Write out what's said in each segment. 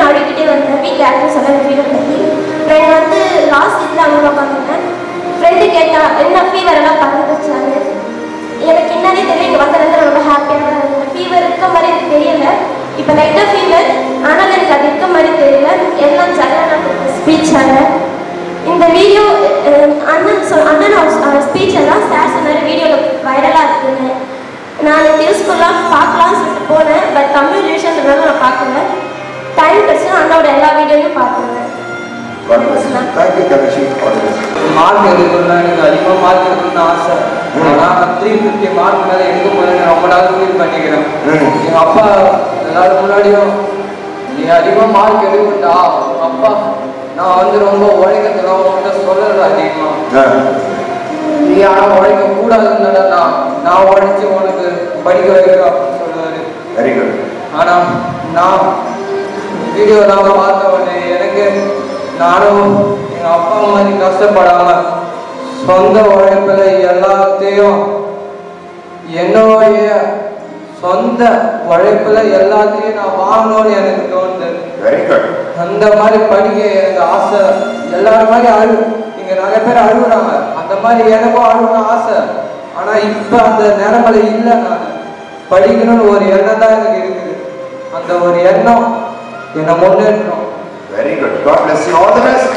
நான் அழுகிட்டே வந்தேன். வீட்டில் ஆக்டர்ஸ் எல்லாம் ஃபீவர் பற்றி. ஃப்ரெண்ட் வந்து லாஸ்ட் இதில் அங்கே உட்காந்துருந்தேன். ஃப்ரெண்டு கேட்டா என்ன ஃபீவர் எல்லாம் பறந்துச்சாரு. எனக்கு என்னன்னே தெரியல. இங்கே வந்ததுலேருந்து ரொம்ப ஹாப்பியாக தான் இருந்தேன். ஃபீவர் இருக்க மாதிரி எனக்கு தெரியல. இப்போ லைட்டாக ஃபீவர், ஆனால் எனக்கு அது இருக்க மாதிரி தெரியல. எல்லாம் ஜெகன் ஸ்பீச்சாக இந்த வீடியோ அண்ணன் ஸ்பீச் எல்லாம் சார் சொன்னார் வீடியோவில் வைரலாக இருக்குன்னு. நான் யூஸ்ஃபுல்லாக பார்க்கலாம்னு சொல்லிட்டு போனேன். பட் தமிழ் விஷயன்றதுனால நான் பார்க்கல. டைம் கிடச்சி அண்ணாவோட எல்லா வீடியோவையும் பார்த்துருவேன். மார்க் எடுக்கணும்னா எனக்கு அதிகமாக மார்க் எடுக்கணும்னு ஆசை. ஆனால் 350 மார்க் மேலே எடுக்க போகிறேன்னு ரொம்ப நாள் ஃபீல் பண்ணிக்கிறேன். எங்கள் அப்பா எல்லாரும் முன்னாடியும் நீ அதிகமாக மார்க் எடுக்கட்டா அப்பா நான் வந்து ரொம்ப உழைக்கிறதுலாம் உங்கள்கிட்ட சொல்லலை அதிகமாக. நீ ஆனால் உழைக்க கூடாதுன்னு நான் உழைச்சி உனக்கு படிக்க வைக்கிறேன் அப்படின்னு சொல்லுவாரு. Very good. ஆனால் நான் வீடியோலாம் பார்த்த உடனே எனக்கு நானும் எங்கள் அப்பா மாதிரி கஷ்டப்படாமல் சொந்த உழைப்பில் எல்லாத்தையும் என்னுடைய சொந்த உழைப்பில் எல்லாத்தையும் நான் வாங்கணும்னு எனக்கு தோணுது. Very good. அந்த மாதிரி படிக்க எனக்கு ஆசை. எல்லாரும் மாதிரி இங்கே நிறைய பேர் அழுகுறாங்க. அந்த மாதிரி எனக்கும் அழுகணும் ஆசை. ஆனால் இப்போ அந்த நிலைமையில இல்லை. நான் படிக்கணும்னு ஒரு எண்ணம் தான் எனக்கு இருக்குது. அந்த ஒரு எண்ணம் என்னை முன்னேற்றணும். Very good. God bless you. All the best.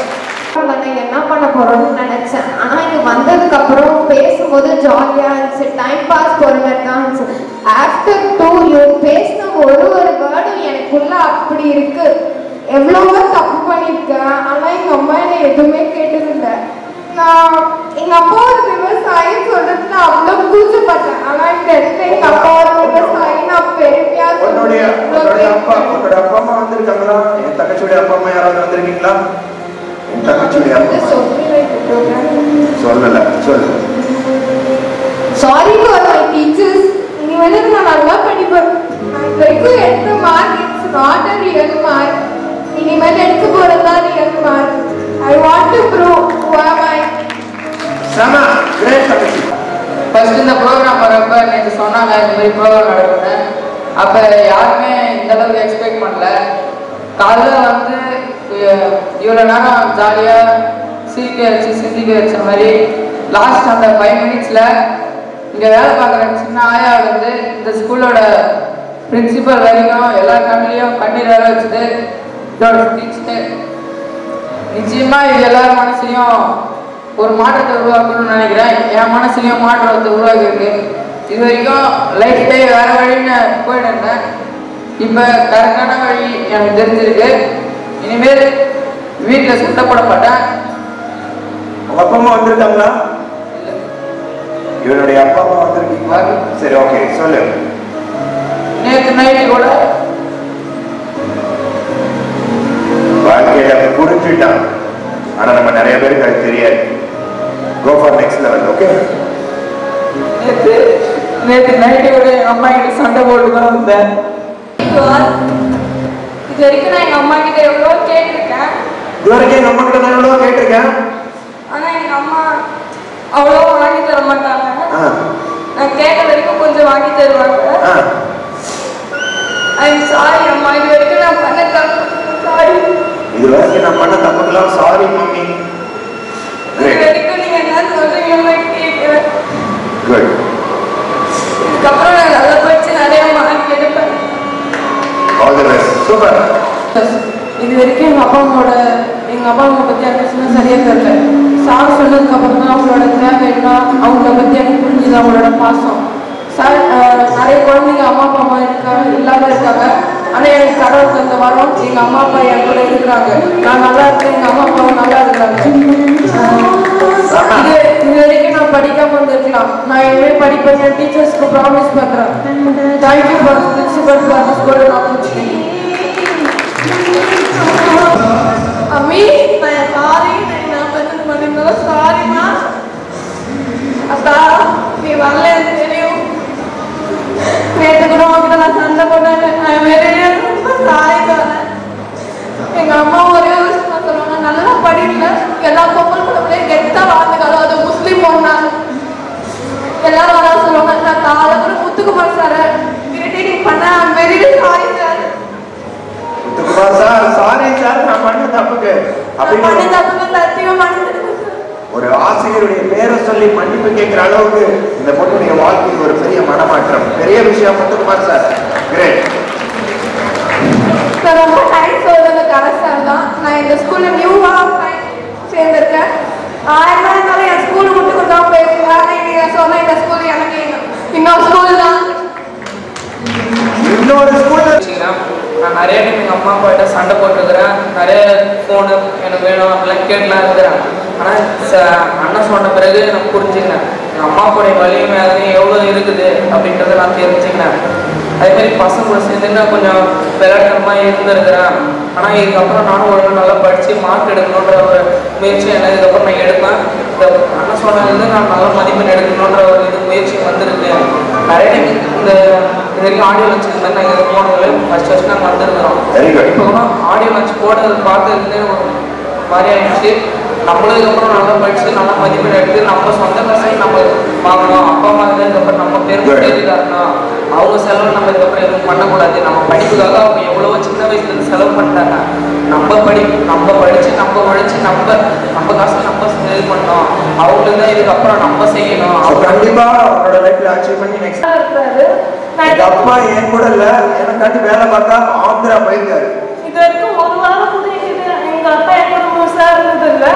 என்ன பண்ண போறோம்னு நினைச்சேன். ஆனா இங்க வந்ததுக்கு அப்புறம் பேசும்போது ஜாலியா இருந்துச்சு. டைம் பாஸ் போற மாதிரி தான் இருந்துச்சு. ஆஃப்டர் 2 இயர் பேசின ஒரு வேர்டும் எனக்குள்ள அப்படி இருக்கு. எவ்வளவோ தப்பு பண்ணிருக்கேன். ஆனா எங்க அம்மா என்ன எதுவுமே கேட்டதில்லை. நான் எங்க அப்பா ஒரு விவசாயி சொல்றது நான் அவ்வளவு கூச்சப்பட்டேன். ஆனா இந்த இடத்துல எங்க அப்பா ஒரு விவசாயி நான் பெருமையா உன்னோட அப்பா அம்மா வந்திருக்காங்களா? என் தங்கச்சியுடைய அப்பா அம்மா யாராவது வந்திருக்கீங்களா? என் தங்கச்சியுடைய அப்பா சொல்லல. சொல்லு. Sorry for my teachers. இனி வந்து நான் நல்லா படிப்பேன். நான் வரைக்கும் எடுத்த mark it's not a real mark. இனிமேல் எடுக்க போறதா real mark. I want to prove who am I. சமா கிரேட் தங்கச்சி. ஃபர்ஸ்ட் இந்த ப்ரோக்ராம் வரப்ப எனக்கு சொன்னாங்க இந்த மாதிரி ப்ரோக்ராம் நடக்குது. அப்போ யாருமே இந்த அளவுக்கு எக்ஸ்பெக்ட் பண்ணல. காலைல வந்து இவ்வளோ நேரம் ஜாலியாக சிந்திக்க வச்ச மாதிரி லாஸ்ட் அந்த 5 மினிட்ஸில் இங்கே வேலை பார்க்குற சின்ன ஆயா வந்து இந்த ஸ்கூலோட பிரின்சிபல் வரைக்கும் எல்லா கண்ணிலையும் கண்ணீர் வேலை வச்சுது இதோட ஸ்பீச்சு. நிச்சயமாக இது எல்லாரும் மனசுலையும் ஒரு மாற்றத்தை உருவாக்கணும்னு நினைக்கிறேன். என் மனசுலையும் மாற்றத்தை உருவாக்கியிருக்கு. இது வரைக்கும் லைஃப் டே வேறு வழின்னு போயிட்டு இருந்தேன். இப்போ கரெக்டான வழி எனக்கு தெரிஞ்சிருக்கு. இனிமேல் வீட்டில் சுத்தப்பட மாட்டேன். உங்க அப்பா அம்மா வந்திருக்காங்களா? இவனுடைய அப்பா அம்மா வந்திருக்கீங்களா? சரி, ஓகே, சொல்லு. நேற்று நைட்டு கூட வாழ்க்கையில புரிஞ்சுட்டான். ஆனா நம்ம நிறைய பேருக்கு அது தெரியாது. Go for next level, okay? நேற்று நைட்டு கூட எங்கள் அம்மா கிட்ட சண்டை போட்டு தான் வந்தேன். இது வரைக்கும் நான் எங்கள் அம்மா கிட்ட எவ்வளோ கேட்டிருக்கேன். இது வரைக்கும் எங்கள் அம்மா கிட்ட நான் எவ்வளோ கேட்டிருக்கேன். ஆனால் எங்கள் அம்மா அவ்வளோ வாங்கி தர மாட்டாங்க. நான் கேட்ட வரைக்கும் கொஞ்சம் வாங்கி தருவாங்க. ஐம் சாரி அம்மா, இது வரைக்கும் நான் பண்ண தப்பு. சாரி. இது வரைக்கும் நான் பண்ண தப்புக்கெல்லாம் சாரி மம்மி. இது வரைக்கும் நீங்கள் என்ன சொல்றீங்கன்னு கேட்குறேன். குட். இதுக்கப்புறம் நான் நல்லா படிச்சு நிறைய மார்க் எடுப்பேன். All the best. சூப்பர். இது வரைக்கும் எங்கள் அப்பா அம்மா பற்றி எனக்கு சரியாக தெரியல. சார் சொன்னதுக்கு அப்புறம் தான் அவங்களோட தேவை என்ன, அவங்கள பற்றி எனக்கு புரிஞ்சுது, அவங்களோட பாசம். சார் நிறைய குழந்தைங்க அம்மா அப்பா இல்லாமல் இருக்காங்க. ஆனால் எனக்கு கடவுள் தந்த வரோம், எங்கள் அம்மா அப்பா என் கூட இருக்கிறாங்க. நான் நல்லா இருக்கேன், எங்கள் அம்மா அப்பாவும் நல்லா இருக்காங்க. இது வரைக்கும் நான் படிக்காம வந்துருக்கலாம். நான் இனிமேல் படிப்பேன். என் டீச்சர்ஸ்க்கு ப்ராமிஸ் பண்ணுறேன். Thank you for principal for this golden opportunity. அம்மி, நான் சாரி, நான் பதில் பண்ணிருந்தோம். சாரிம்மா. அக்கா, நீ வரல எனக்கு தெரியும். நேற்று கூட உங்ககிட்ட நான் சண்டை போட்டேன். நான் ரொம்ப சாரி தரேன். எங்கள் அம்மா ஒரே ஒரு சொல்லுவாங்க, நல்லா படிக்கல, எல்லா பொங்கல் படத்துலேயும் கெட்டா வாழ்ந்துக்காலும் அது முஸ்லீம் பொண்ணா எல்லாரும் வரா சொல்லுவாங்க. நான் காலத்துல முத்துக்குமார் சார் இரிட்டேட்டிங் பண்ண வெரி சாரி சார். நான் பண்ண தப்புக்கு பண்ண அப்படின்னு தப்புக்கு சத்தியமா மன்னிச்சிடுங்க. ஒரு ஆசிரியருடைய பேரை சொல்லி மன்னிப்பு கேட்கிற அளவுக்கு இந்த பொண்ணுடைய வாழ்க்கையில் ஒரு பெரிய மனமாற்றம். பெரிய விஷயம் முத்துக்குமார் சார். கிரேட். சார் ரொம்ப தேங்க்ஸ் சொல்றது கரெக்ட் சார் தான். நான் இந்த ஸ்கூல்ல நியூவா சேர்ந்திருக்கேன். 1000 நாள் இருந்தாலும் என் ஸ்கூல் விட்டு கொடுத்தாம போயிருக்கேன். நீங்க சொன்ன இந்த ஸ்கூல் எனக்கு இன்னொரு ஸ்கூல் தான். இன்னொரு ஸ்கூல்ல நான் நிறைய டைம் எங்கள் அம்மா அப்பாட்ட சண்டை போட்டுருக்கிறேன். நிறைய ஃபோனு எனக்கு வேணும் அப்படிலாம் கேட்டுலாம் இருக்கிறேன். ஆனால் அண்ணன் சொன்ன பிறகு நான் புரிஞ்சுக்கினேன் எங்கள் அம்மா அப்பாவுடைய வலியும் வேதனையும் எவ்வளோ இருக்குது அப்படின்றத நான் தெரிஞ்சுக்கினேன். அதேமாதிரி பசங்க கூட சேர்ந்து நான் கொஞ்சம் விளையாட்டுமாக இருந்திருக்கிறேன். ஆனால் இதுக்கப்புறம் நானும் ஒழுங்காக நல்லா படித்து மார்க் எடுக்கணுன்ற ஒரு முயற்சி என்ன இதுக்கப்புறம் நான் எடுப்பேன். இந்த அண்ணன் சொன்னதுலேருந்து நான் நல்ல மதிப்பெண் எடுக்கணுன்ற ஒரு முயற்சி வந்திருக்கு. நிறைய டைம் இந்த இது வரைக்கும் ஆடியோ லஞ்ச் இருந்தால் நான் இங்கே போனதில்லை. ஃபஸ்ட் நாங்கள் வந்திருக்கிறோம். இப்போ கூட ஆடியோ லஞ்ச் போட்டது பார்த்ததுலேருந்தே ஒரு மாதிரி ஆயிடுச்சு. நம்மளும் இதுக்கப்புறம் நல்லா படித்து நல்லா மதிப்பெண் எடுத்து நம்ம சொந்த காசை நம்ம வாங்கணும். அப்பா அம்மா இதுக்கப்புறம் நம்ம பெருமை தெரிஞ்சுக்காரணும். அவங்க செலவு நம்ம இதுக்கப்புறம் எதுவும் பண்ணக்கூடாது. நம்ம படிப்புக்காக அவங்க எவ்வளவோ சின்ன வயசுலேருந்து செலவு பண்ணிட்டாங்க. நம்ம படித்து நம்ம உழைச்சி நம்ம காசை நம்ம இது பண்ணோம். அவங்களுக்கு தான் இதுக்கப்புறம் நம்ம செய்யணும். கண்டிப்பா அவரோட லைஃப்ல அச்சீவ் பண்ணி நெக்ஸ்ட் எங்க அப்பா என் கூட இல்ல எனக்காண்டி வேலை பார்த்தா ஆந்திரா போயிருக்காரு. இது வரைக்கும் ஒரு வாரம் கூட எங்க அப்பா என்னோட முழுசா இருந்தது இல்லை.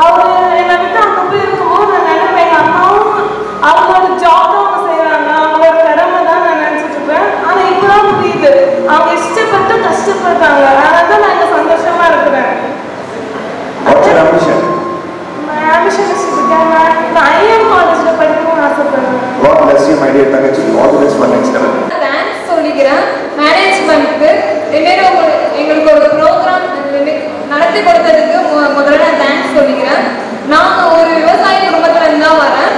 அவரு என்னை விட்டு அங்க போய் இருக்கும்போது நான் நினைப்பேன் எங்க அம்மாவும் அவங்களோட ஜாப் தான் அவங்க செய்யறாங்க, அவங்களோட திறமை தான் நான் நினைச்சிட்டு இருப்பேன். ஆனா இப்பதான் புரியுது அவங்க இஷ்டப்பட்டு கஷ்டப்படுறாங்க. அதனால நான் இங்க சந்தோஷமா இருக்கிறேன். ஆம்பிஷன் நான் ஐஎம் காலேஜ்ல படிக்கணும்னு ஆசைப்படுறேன். God bless you my dear தங்கச்சி. All the best for next level. Thanks சொல்லிக்கிறேன் மேனேஜ்மெண்ட்க்கு. எங்களுக்கு ஒரு ப்ரோக்ராம் நடத்தி கொடுத்ததுக்கு முதல்ல நான் தேங்க்ஸ் சொல்லிக்கிறேன். நான் ஒரு விவசாய குடும்பத்துல இருந்தா வரேன்.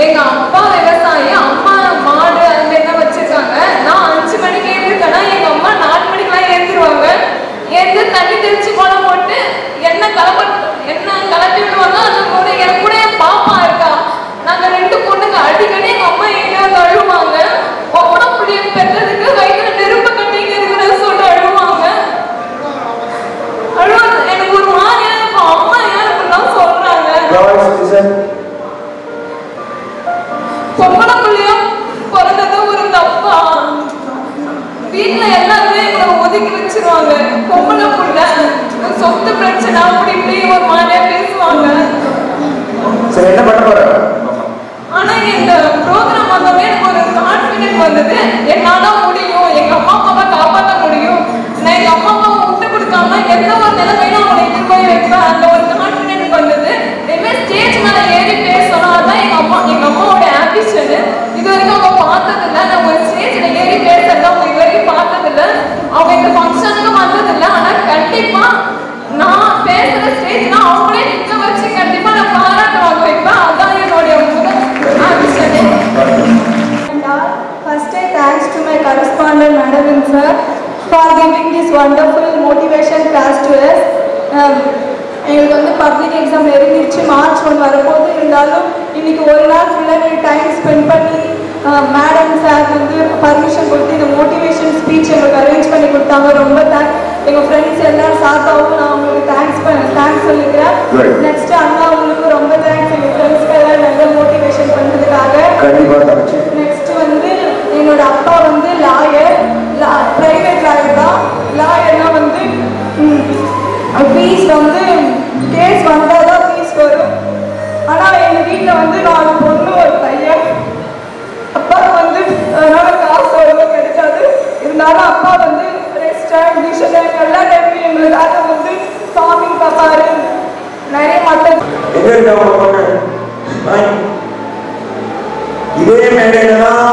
எங்க அப்பா விவசாயி, அம்மா மாடு அது மாதிரி தான் வச்சிருக்காங்க. நான் 5 மணிக்கு எழுந்திருக்கேன்னா எங்க அம்மா 4 மணிக்கெல்லாம் எழுந்திருவாங்க. எழுந்து தண்ணி தெளிச்சு கோலம் போட்டு என்ன கலப்பி விடுவாங்க. அது கூட எனக்கு கூட என் பாப்பா இருக்கா. நாங்க 2 பொண்ணுங்க அடிக்கடி எங்க அம்மா எங்கேயாவது அழுவாங்க. ஒப்பனை புள்ளிய பெற்றதுக்கு வயிற்றுல நெருப்பு கட்டிங்க இருக்கிறத சொல்லிட்டு அழுவாங்க. எனக்கு ஒரு மாதிரியா இருக்கும். அம்மா ஏன் இப்படிலாம் சொல்றாங்க? பொம்பளை புள்ளியா பிறந்தது ஒரு தப்பா? வீட்டுல எல்லாருமே எங்களை ஒதுக்கி வச்சிருவாங்க. பொம்பளை புள்ள சொத்து பிரச்சனை அப்படி இப்படி ஒரு மாதிரியா பேசுவாங்க. சரி என்ன பண்ண போற? ஆனா இந்த ப்ரோக்ராம் வந்தோடனே எனக்கு ஒரு கான்ஃபிடென்ட் வந்தது. என்னால முடியும், எங்க அம்மா அப்பாவை காப்பாற்ற முடியும். நான் எங்க அம்மா அப்பாவை விட்டு கொடுக்காம எந்த ஒரு நிலைமையிலும் அவங்களை எதிர் போய் வைப்பேன். அந்த ஒரு கான்ஃபிடென்ட் வந்தது. இனிமேல் ஸ்டேஜ் மேல ஏறி பேசணும். அதான் எங்க அம்மாவோட ஆம்பிஷன். இது வரைக்கும் அவங்க பார்த்ததில்லை. நான் ஒரு ஸ்டேஜ்ல ஏறி பேசுறத அவங்க இது வரைக்கும் பார்த்ததில்லை. அவங்க இந்த ஃபங்க்ஷனுக்கு வந்ததில்லை. ஆனா கண்டிப்பா நான் பேசுற ஸ்டேஜ்னா அவங்களே நிக்க வச்சு கண்டிப்பா நான் பாராட்டு வாங்க வைப்பேன். அதான் என்னுடைய முதல் ambition. First thanks to my correspondent Madam sir for giving this wonderful motivation class to us. எங்களுக்கு வந்து பப்ளிக் எக்ஸாம் நெருங்கிடுச்சு. மார்ச் 1 வரப்போது. இருந்தாலும் இன்னைக்கு ஒரு நாள் ஃபுல்லாக டைம் ஸ்பெண்ட் பண்ணி மேடம் சார் வந்து பர்மிஷன் கொடுத்து இந்த மோட்டிவேஷன் ஸ்பீச் எங்களுக்கு அரேஞ்ச் பண்ணி கொடுத்தாங்க. ரொம்ப தேங்க்ஸ். எங்கள் ஃப்ரெண்ட்ஸ் எல்லாரும் சாத்தாவும் நான் உங்களுக்கு தேங்க்ஸ் சொல்லிக்கிறேன். நெக்ஸ்ட் அண்ணா உங்களுக்கு ரொம்ப தேங்க்ஸ். எங்கள் ஃப்ரெண்ட்ஸ்க்கு எல்லாம் நல்ல மோட்டிவேஷன் பண்ணுறதுக்காக. நெக்ஸ்ட் வந்து என்னோட அப்பா வந்து லாயர், பிரைவேட் லாயர் தான். லாயர்னா வந்து ஃபீஸ் வந்து கேஸ் வந்தால் தான் ஃபீஸ் வரும். ஆனால் எங்கள் வீட்டில் வந்து 4 பொண்ணு ஒரு பையன். அப்பாவுக்கு வந்து அதனால காசு அவ்வளோ கிடைக்காது. இருந்தாலும் அப்பா வந்து ரெஸ்டாரண்ட் மிஷன் எல்லா டைம்லையும் எங்களுக்காக வந்து ஃபார்மிங் பார்ப்பாரு. நிறைய மற்ற இதே மேடையில தான்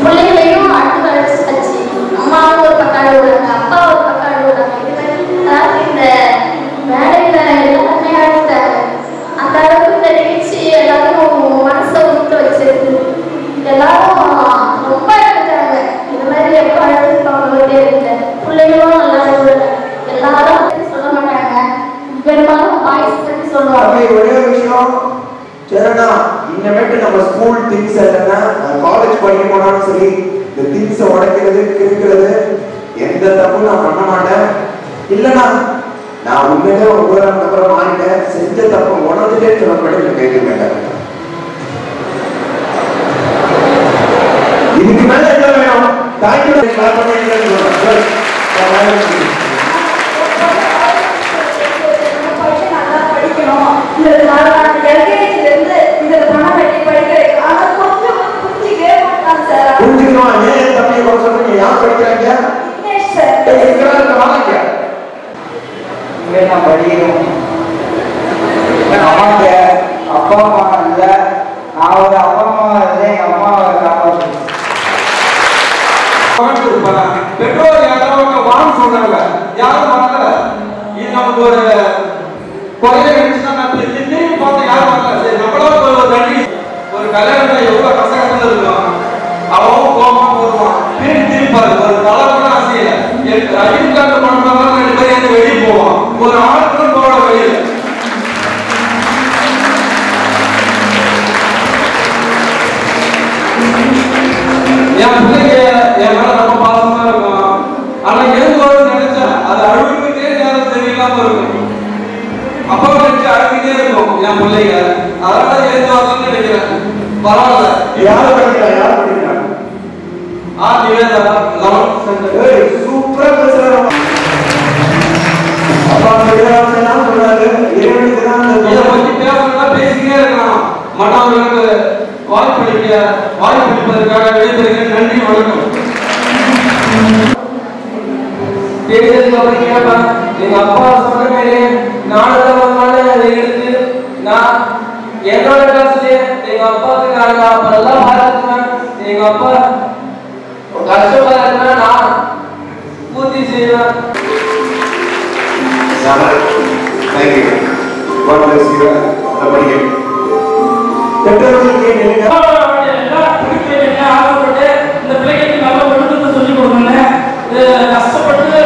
பிள்ளைகளையும் அடுத்து வச்சு அம்மாவும் ஒரு பக்கம் அழுகுறாங்க, அப்பா ஒரு பக்கம் அழுகுறாங்க. அதாவது இந்த மேடையில எல்லாருமே அழுகுறாங்க. அந்த அளவுக்கு இந்த நிகழ்ச்சி எல்லாரும் மனசை விட்டு வச்சிருக்கு. எல்லாரும் ரொம்ப அழுகுறாங்க. இந்த மாதிரி எப்போ அழுதுப்பாங்களோ தெரியல. பிள்ளைகளும் நல்லா அழுகுறாங்க. எல்லாரும் சொல்ல மாட்டாங்க. பெரும்பாலும் வாய்ஸ் பற்றி சொல்லுவாங்க. ஒரே விஷயம் சரிண்ணா, இனிமேட்டு நம்ம ஸ்கூல் திங்ஸ் என்னன்னா காலேஜ் படிக்க போனாலும் சரி இந்த திங்ஸை உடைக்கிறது கிறுக்கிறது எந்த தப்பும் நான் பண்ண மாட்டேன். இல்லைண்ணா நான் உண்மையிலே ஒரு ப்ரோக்ராம் அப்புறம் மாறிட்டேன். செஞ்ச தப்பை உணர்ந்துட்டே சொல்லப்படி நான் கேட்க மாட்டேன். இதுக்கு மேல என்ன வேணும்? தேங்க்யூ. கிளாப் பண்ணிட்டு புரிஞ்சுக்கணும். ஏன் தம்பியை கொண்டு சொல்றீங்க? யார் படிக்கிறாங்க? நான் படிக்கணும். அம்மாக்கு அப்பா அம்மா இல்லை. நான் ஒரு அப்பா அம்மா இல்லை. எங்கள் அம்மாவை காப்பாற்றணும். பெற்றோர் யாராவது வாங்க சொன்னாங்க, யாரும் வரல. இது நமக்கு ஒரு குறைய நினைச்சுதான் திரும்பி பார்த்து யாரும் வரல. சரி நம்மளால ஒரு நன்றி. ஒரு கல்யாணம் எவ்வளவு கஷ்டத்துல இருக்கும். அவன் கோமா போடுவான், திரும்பி பாரு ஒரு தலை கூட ஆசையில ரஜினிகாந்த் பண்றவங்க 2 பேரும் வெளியே போவான். ஒரு ஆளுக்கும் போட வெளியில என் பிள்ளைங்க என் மேல ரொம்ப பாசமா இருக்கும். ஆனா எழுந்து வரும்னு நினைச்சேன், அது அழுகுறதுக்கே நேரம் தெரியலாம இருக்கும். அப்பா நினைச்சு அழுகிட்டே இருக்கும் என் பிள்ளைங்க. அதனால எழுந்து வரணும்னு நினைக்கிறேன். பரவாயில்ல. யார் படிக்கிறா? யார் படிக்கிறா? Nivetha 11th standard. சூப்பரா பேசுறாங்க. அப்பா சொல்றாங்க சொல்றாரு இறைவனுக்கு தான் இதை பத்தி பேசணும்னா பேசிக்கிட்டே இருக்கலாம். மற்றவர்களுக்கு வாய்ப்பளிப்பதற்காக விடைபெறுகிறேன். நன்றி, வணக்கம். பேசுறதுக்கு அப்புறம் கேட்பேன். எங்க அப்பா சொன்ன மாதிரி நாடகம் எடுத்து நான் என்னோட காசுல எங்க அப்பாவுக்கு நான் அப்பெல்லாம் பார்த்துக்குவேன். எங்க அப்பா கஷ்டமா இருக்குன்னா நான் பூர்த்தி செய்வேன். தேங்க்யூ. God bless you. படிக்க பெற்றோர்களுக்கு என்ன ஆசைப்பட்டு இந்த பிள்ளைகளுக்கு நல்ல ஒழுக்கத்தை சொல்லிக் கொடுக்கணும். கஷ்டப்பட்டு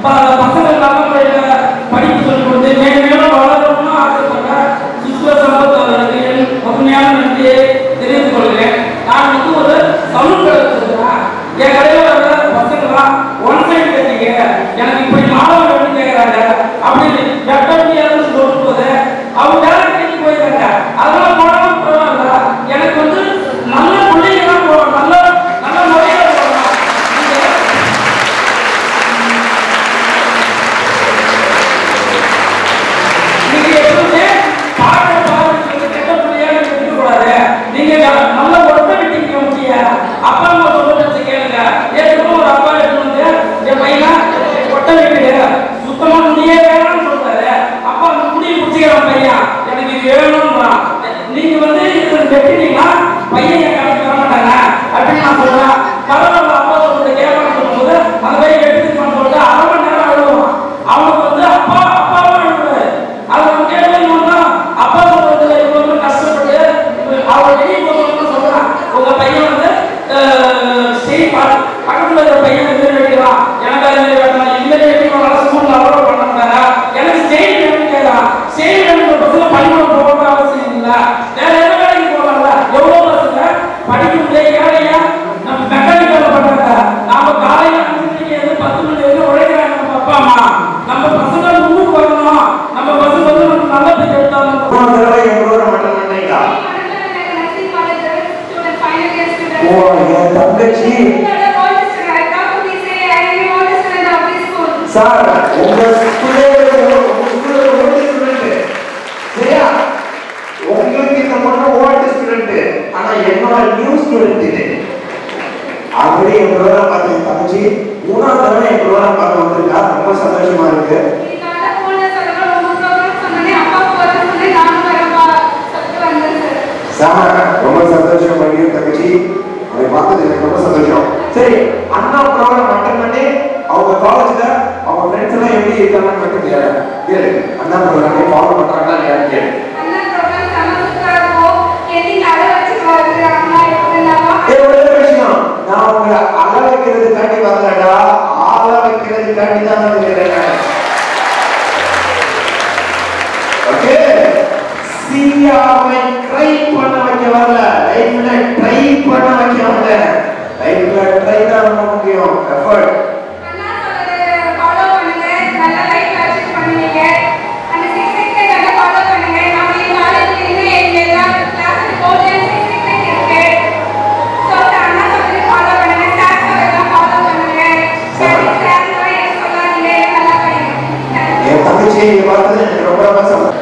பசங்க நல்ல முறையில் படிப்பு சொல்லிக் கொடுத்து மேலும் வளரணும்னு ஆசைப்பட்டேன். சுற்றுலா சம்பத் அவர்களுக்கு என் உண்மையான நன்றியை தெரிவித்துக் கொள்கிறேன். நான் வந்து ஒரு சலூன் கடை வச்சிருக்கிறேன். என் கடையில் வர பசங்களாம் ஒன் சைடு கட்டிங்க, எனக்கு இப்படி மாணவர்கள் வேணும் கேட்கிறாங்க அப்படின்னு வெட்டமியாருன்னு சொல்லும் போது அவங்க வேலை கட்டி போயிருக்காங்க. அதனால போனாலும் பரவாயில்ல, எனக்கு வந்து நல்ல பிள்ளைங்க தான் போகணும், நல்ல நல்ல முறையில போகணும். நீங்க எப்பவுமே பாட்டு கெட்ட பிள்ளையாக இருக்கக்கூடாது. நீங்க நல்ல ஒட்ட விட்டீங்க முடிய அப்பா அம்மா சொல்றதை கேளுங்க. ஏற்கனவே ஒரு அப்பா எடுத்து வந்து என் பையனா ஒட்ட விட்டுடு, சுத்தமா முடியே வேணும்னு சொல்றாரு. அப்பா அந்த முடியை பிடிச்சிக்கிற பையன் எனக்கு இது வேணும்ன்றான். நீங்க வந்து இது வெட்டினீங்கன்னா பையன் என் கடைக்கு வர மாட்டாங்க அப்படின்னு நான் சொல்றேன். பரவாயில்ல, அப்பா சொல்றதை கேட்கணும்னு சொல்லும்போது அந்த பையன் எடுத்துக்கணும்னு சொல்லிட்டு 1/2 மணி நேரம் அழுவான். அவனுக்கு வந்து அப்பாவும் அழுவாரு. அது அவன் கேட்கணும்னா அப்பா சொல்றதுல இவ்வளவு கஷ்டப்பட்டு அவன் வெளியே போகணும்னு சொல்றான். உங்க பையன் வந்து பக்கத்துல இருக்கிற பையன் வெட்டிக்கலாம், எனக்கு அது வெட்டலாம், இந்த வெட்டிக்கலாம், ஸ்கூல்ல அவ்வளவு பண்ண மாட்டாங்க, எனக்கு ஸ்டெயின் வேணும்னு கேட்கலாம். ஸ்டெயின் வேணுங்கிற பசங்க பள்ளிக்கூடம் போக அவசியம் இல்லை, வேற எந்த வேலைக்கு போகலாம்ல. எவ்வளவு பசங்க படிக்க முடியாது, ஏழையா நம்ம மெக்கானிக்கல் பண்றாங்க. நாம காலையில 5 மணிக்கு 10 மணி வரைக்கும் உழைக்கிறாங்க நம்ம அப்பா அம்மா. நம்ம பசங்க முன்னுக்கு வரணும், நம்ம பசங்க வந்து நம்ம நல்ல பேர் எடுத்தாலும் தங்கச்சி சார் உங்க சரியா? உங்களுக்கு இந்த பொண்ணு ஓல்டு ஸ்டூடெண்ட், ஆனா என்னோட நியூ ஸ்டூடெண்ட் இது. ஆல்ரெடி என் ப்ரோக்ராம் பார்த்து தங்கச்சி 3ஆவது தடவை என் ப்ரோக்ராம் பார்க்க வந்திருக்கா. ரொம்ப சந்தோஷமா இருக்கு. சார் ரொம்ப சந்தோஷம் பண்ணி தங்கச்சி, அதை பார்த்தது எனக்கு ரொம்ப சந்தோஷம். சரி, அண்ணா ப்ரோக்ராம் அட்டன் பண்ணி அவங்க காலேஜ்ல அவங்க ஃப்ரெண்ட்ஸ் எல்லாம் எப்படி இருக்காங்கன்னு மட்டும் கேளு. அண்ணா ப்ரோக்ராம் ஃபாலோ பண்றாங்களா இல்லையான்னு கேளு. நான் உங்களை அழ வைக்கிறதுக்காண்டி வரலடா, ஆள வைக்கிறதுக்காண்டி தான் இருக்கிறேன். ஈஸியாவே ட்ரை பண்ண வைக்க வரல, லைஃப்ல ட்ரை பண்ண வைக்க வந்த. லைஃப்ல ட்ரை தான் ரொம்ப முக்கியம். எஃபர்ட். அண்ணா சொல்றது ஃபாலோ பண்ணுங்க, நல்ல லைஃப் அச்சீவ் பண்ணுவீங்க. அந்த 6 செக்மெண்ட் நல்லா ஃபாலோ பண்ணுங்க. நம்ம இந்த நாலேஜ் இன்னும் எல்லா கிளாஸ்ல போர்ட்ல 6 செக்மெண்ட் இருக்கு. சோ அண்ணா சொல்றது ஃபாலோ பண்ணுங்க, சார் சொல்றத ஃபாலோ பண்ணுங்க. சார் எது சொல்லாதீங்க, நல்லா படிங்க. என் தங்கச்சியை பார்த்தது எனக்கு ரொம்ப ரொம்ப சந்தோஷம்.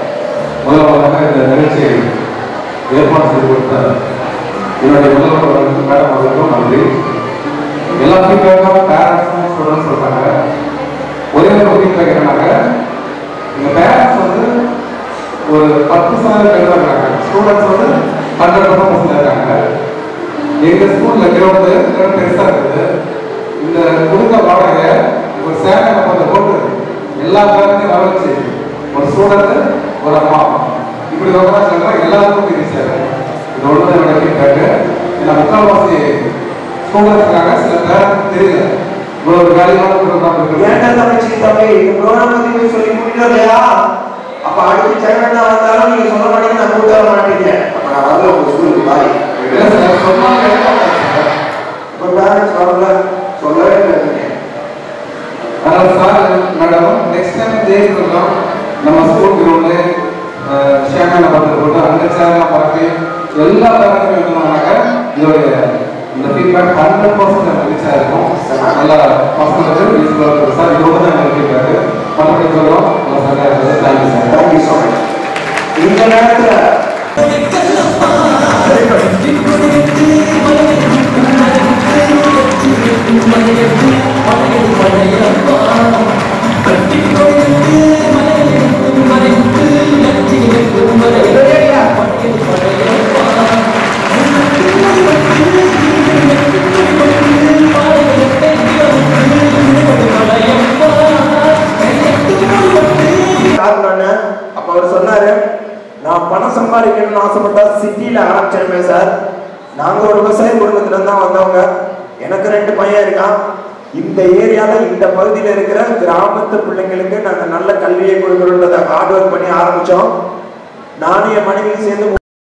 முதல்வராக இந்த நிகழ்ச்சியை ஏற்பாடு செய்து கொடுத்த என்னுடைய முதல்வர் மேடம் அவர்களுக்கும் நன்றி. எல்லா ஃபீட்பேக்கும் பேரண்ட்ஸும் ஸ்டூடெண்ட்ஸ் சொல்றாங்க. ஒரே ஒரு ஃபீட்பேக் என்னன்னாக்க, எங்கள் பேரண்ட்ஸ் வந்து ஒரு 10% இருக்காங்க, ஸ்டூடெண்ட்ஸ் வந்து 100% இருக்காங்க. எங்கள் ஸ்கூலில் கிரவுண்டு பெருசாக இருக்குது. இந்த கொடுத்த வாடகை ஒரு சேனலை கொஞ்சம் போட்டு எல்லா பேருக்கையும் வர வச்சு ஒரு ஸ்டூடெண்ட் ஒரு அம்மா இப்படி சொல்றா எல்லாருக்கும் ஈஸியாக இது ஒன்று என்னோட ஃபீட்பேக்கு. ஏன்னா முக்கால்வாசி ஸ்டூடெண்ட்ஸ் இருக்காங்க, சில பேருக்கு தெரியல இவ்வளவு வேலையான ப்ரோக்ராம் இருக்கு. ஏன்டா தங்கச்சி தம்பி இந்த ப்ரோக்ராம் பத்தி போய் சொல்லி கூட்டிட்டு இல்லையா? அப்ப அடுத்து செகண்டா வந்தாலும் நீங்க சொல்ல மாட்டீங்க, நான் கூட்ட வர மாட்டீங்க. அப்ப நான் வரல உங்க ஸ்கூலுக்கு பாய். சொன்னாங்க இப்போ பேரண்ட்ஸ் வரல, சொல்லவே இல்லை. அதனால சார் மேடம் நெக்ஸ்ட் டைம் இதே ப்ரோக்ராம் நம்ம ஸ்கூல் கிரவுண்டு ஷேனான பார்த்து போட்டு அந்த சேனலாம் பார்த்து எல்லா பேரண்ட்ஸும் இருந்தாங்கனாக்க இதோடைய இந்த ஃபீட்பேக் 100% ரீச்சாக இருக்கும். நல்லா பசங்களுக்கு யூஸ்ஃபுல்லாக இருக்கும் சார். இதோட தான் எங்களுக்கு ஃபீட்பேக்கு மற்றபடி சொல்கிறோம். நல்லா சரியாக இருக்குது. Thank you sir. Thank you so much. இந்த நேரத்தில் அப்ப அவர் சொன்னாரு, நான் பணம் சம்பாதிக்கணும்னு ஆசைப்பட்டா சிட்டியில ஆரம்பிச்சிருப்பேன் சார். நாங்க ஒரு விவசாய குடும்பத்துல தான் வந்தவங்க. எனக்கு 2 பையன் இருக்கான். இந்த ஏரியால இந்த பகுதியில இருக்கிற கிராமத்து பிள்ளைங்களுக்கு நாங்க நல்ல கல்வியை கொடுக்கணுன்றத ஹார்ட் ஒர்க் பண்ணி ஆரம்பிச்சோம். நானும் என் மனைவியும் சேர்ந்து